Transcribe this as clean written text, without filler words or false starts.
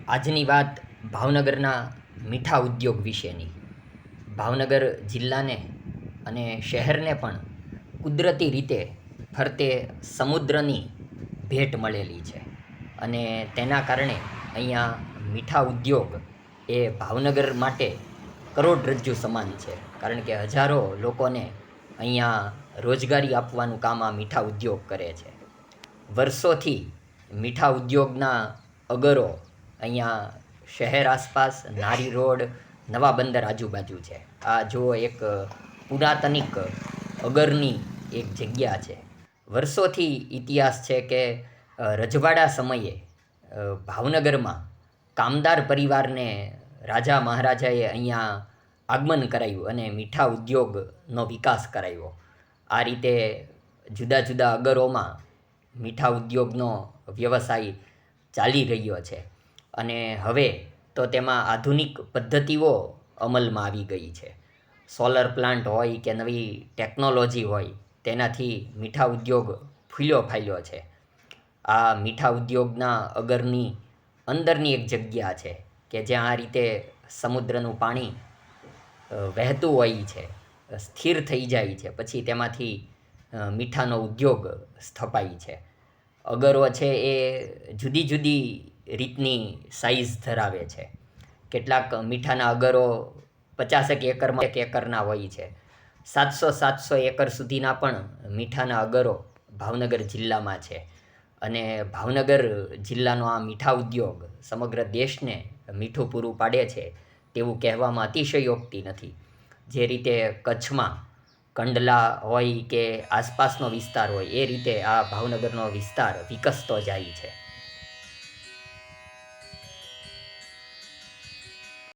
આજની વાત ભાવનગરના મીઠા ઉદ્યોગ વિશેની. ભાવનગર જિલ્લાને અને શહેરને પણ કુદરતી રીતે ફરતે સમુદ્રની ભેટ મળેલી છે અને તેના કારણે અહીંયા મીઠા ઉદ્યોગ એ ભાવનગર માટે કરોડરજ્જુ સમાન છે. કારણ કે હજારો લોકોને અહીંયા રોજગારી આપવાનું કામ આ મીઠા ઉદ્યોગ કરે છે. વર્ષોથી મીઠા ઉદ્યોગના અગરો અહીંયા શહેર આસપાસ નારી રોડ, નવા બંદર આજુબાજુ છે. આ જો એક પુરાતનિક અગરની એક જગ્યા છે. વર્ષોથી ઇતિહાસ છે કે રજવાડા સમયે ભાવનગરમાં કામદાર પરિવારને રાજા મહારાજાએ અહીંયા આગમન કરાવ્યું અને મીઠા ઉદ્યોગનો વિકાસ કરાવ્યો. આ રીતે જુદા જુદા અગરોમાં મીઠા ઉદ્યોગનો વ્યવસાય ચાલી રહ્યો છે અને હવે તો તેમાં આધુનિક પદ્ધતિઓ અમલમાં આવી ગઈ છે. સોલર પ્લાન્ટ હોય કે નવી ટેકનોલોજી હોય, તેનાથી મીઠા ઉદ્યોગ ફૂલ્યો ફાલ્યો છે. આ મીઠા ઉદ્યોગના અગરની અંદરની એક જગ્યા છે કે જ્યાં આ રીતે સમુદ્રનું પાણી વહેતું હોય છે, સ્થિર થઈ જાય છે, પછી તેમાંથી મીઠાનો ઉદ્યોગ સ્થપાય છે. અગરો છે એ જુદી જુદી રીતની સાઇઝ ધરાવે છે. કેટલાક મીઠાના અગરો 50 એકરમાં 1 એકરના હોય છે. 700 એકર સુધીના પણ મીઠાના અગરો ભાવનગર જિલ્લામાં છે અને ભાવનગર જિલ્લાનો આ મીઠા ઉદ્યોગ સમગ્ર દેશને મીઠું પૂરું પાડે છે તેવું કહેવામાં અતિશયોક્તિ નથી. જે રીતે કચ્છમાં કંડલા હોય કે આસપાસનો વિસ્તાર હોય, એ રીતે આ ભાવનગરનો વિસ્તાર વિકસતો જાય છે.